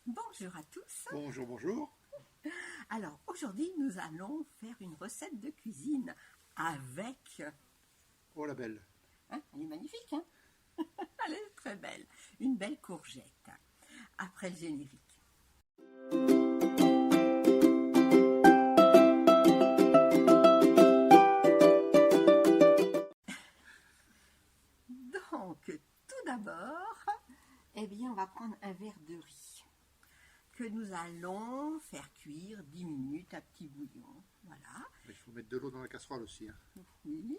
Bonjour à tous. Bonjour, bonjour. Alors aujourd'hui nous allons faire une recette de cuisine avec... Oh la belle. Hein, elle est magnifique, hein. Elle est très belle. Une belle courgette. Après le générique. Donc tout d'abord, eh bien on va prendre un verre de riz que nous allons faire cuire 10 minutes à petit bouillon. Voilà. Il faut mettre de l'eau dans la casserole aussi. Oui.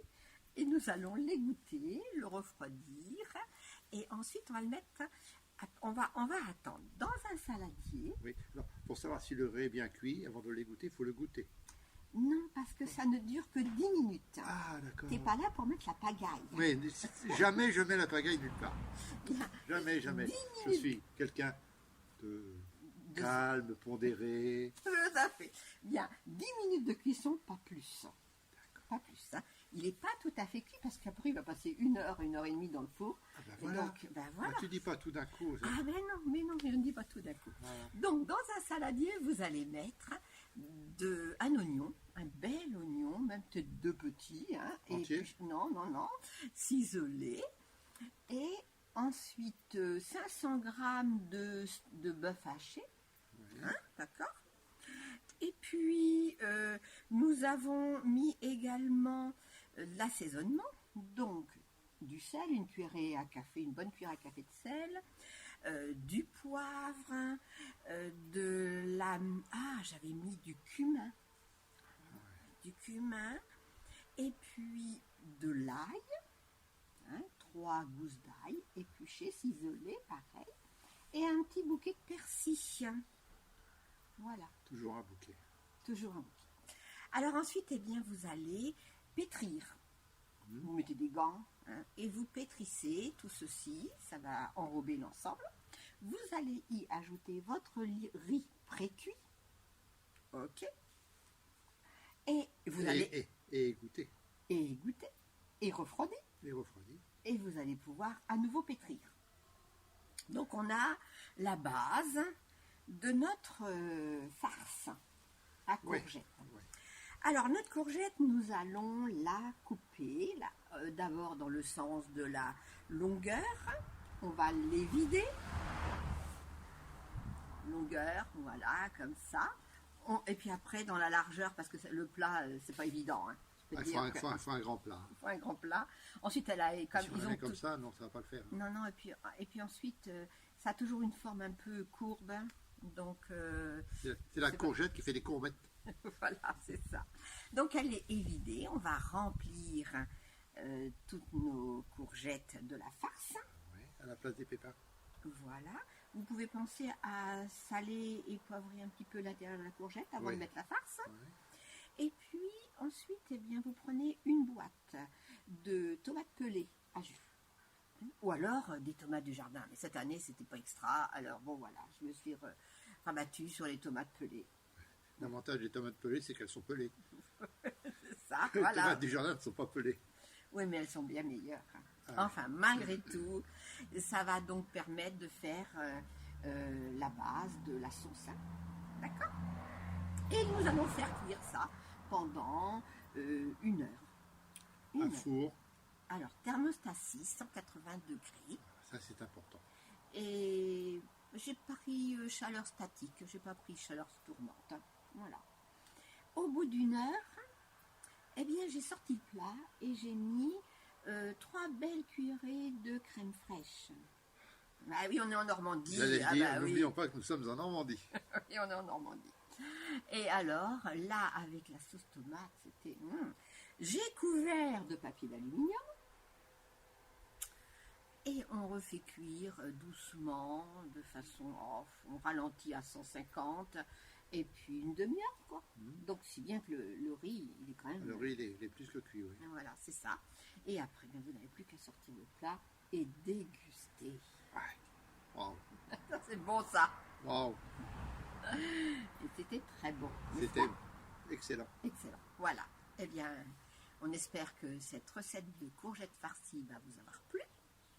Et nous allons l'égoutter, le refroidir. Et ensuite, on va le mettre... On va attendre dans un saladier. Oui. Alors, pour savoir si le riz est bien cuit, avant de l'égoutter, il faut le goûter. Non, parce que ça ne dure que 10 minutes. Ah, d'accord. T'es pas là pour mettre la pagaille. Oui, jamais je mets la pagaille nulle part. Bien. Jamais, jamais. 10 Je minutes. suis quelqu'un de calme, pondéré. Tout à fait. Bien, 10 minutes de cuisson, pas plus. Pas plus. Hein. Il n'est pas tout à fait cuit parce qu'après il va passer 1 heure, 1 heure et demie dans le four. Ah ben Et voilà. donc, ben voilà. Ah, tu dis pas tout d'un coup. Ça. Ah mais non, je ne dis pas tout d'un coup. Voilà. Donc dans un saladier, vous allez mettre un oignon, un bel oignon, même peut-être 2 petits. Hein, Entier? Non, ciselé. Et ensuite 500 grammes de bœuf haché. Oui. Hein, d'accord. Et puis, nous avons mis également l'assaisonnement, donc du sel, une bonne cuillère à café de sel, du poivre, j'avais mis du cumin, et puis de l'ail, hein, 3 gousses d'ail, épluchées, ciselées, pareil, et un petit bouquet de persil. Voilà. Toujours un bouquet. Toujours un bouquet. Alors ensuite, eh bien, vous allez pétrir. Vous mettez des gants, hein, et vous pétrissez tout ceci. Ça va enrober l'ensemble. Vous allez y ajouter votre riz pré-cuit. Ok. Et vous allez Et égoutter. égoutter et refroidir. Et refroidir. Et vous allez pouvoir à nouveau pétrir. Donc on a la base de notre farce à courgette. Oui. Alors notre courgette, nous allons la couper d'abord dans le sens de la longueur. On va les vider. Longueur, voilà, comme ça. Et puis après dans la largeur, parce que le plat, c'est pas évident. Hein. Il faut un grand plat. Il faut un grand plat. Ensuite, elle a comme Si on comme ça, non, ça va pas le faire. Non, et puis ensuite, ça a toujours une forme un peu courbe. Donc, c'est la courgette qui fait des courbettes. Voilà, c'est ça. Donc elle est évidée. On va remplir toutes nos courgettes de la farce. Oui, à la place des pépins. Voilà. Vous pouvez penser à saler et poivrer un petit peu l'intérieur de la courgette avant de mettre la farce. Oui. Et puis ensuite, eh bien, vous prenez une boîte de tomates pelées à jus. Ou alors des tomates du jardin. Mais cette année, c'était pas extra. Alors bon, voilà, je me suis rabattue sur les tomates pelées. L'avantage des tomates pelées, c'est qu'elles sont pelées. C'est ça, Les voilà. tomates du jardin ne sont pas pelées. Oui, mais elles sont bien meilleures. Ah. Enfin, malgré tout, ça va donc permettre de faire la base de la sauce. Hein. D'accord? Et nous allons faire cuire ça pendant 1 heure. Un four. Alors, thermostat 6, 180 degrés. Ça, c'est important. Et j'ai pris chaleur statique, j'ai pas pris chaleur tournante. Hein. Voilà. Au bout d'1 heure, eh bien, j'ai sorti le plat et j'ai mis 3 belles cuillerées de crème fraîche. Ah oui, on est en Normandie. J'allais dire, bah, n'oublions oui. pas que nous sommes en Normandie. Et on est en Normandie. Et alors, là, avec la sauce tomate, c'était... J'ai couvert de papier d'aluminium. Et on refait cuire doucement, de façon... on ralentit à 150, et puis une demi-heure, quoi. Donc, si bien que le riz, il est quand même... Le riz, il est plus que cuit, oui. Voilà, c'est ça. Et après, vous n'avez plus qu'à sortir le plat et déguster. Waouh. C'est bon, ça. Waouh. Et c'était très bon. C'était excellent. Excellent. Voilà. Eh bien, on espère que cette recette de courgettes farcies va vous avoir plu.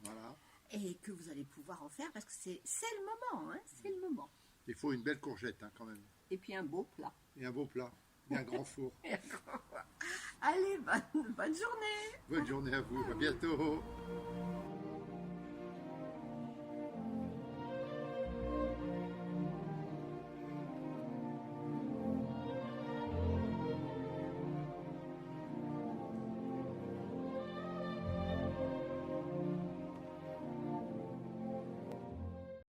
Voilà. Et que vous allez pouvoir en faire parce que c'est le moment. Hein, c'est le moment. Il faut une belle courgette hein, quand même. Et puis un beau plat. Et un beau plat. Et un grand four. Allez, bonne journée. Bonne journée à vous. À bientôt.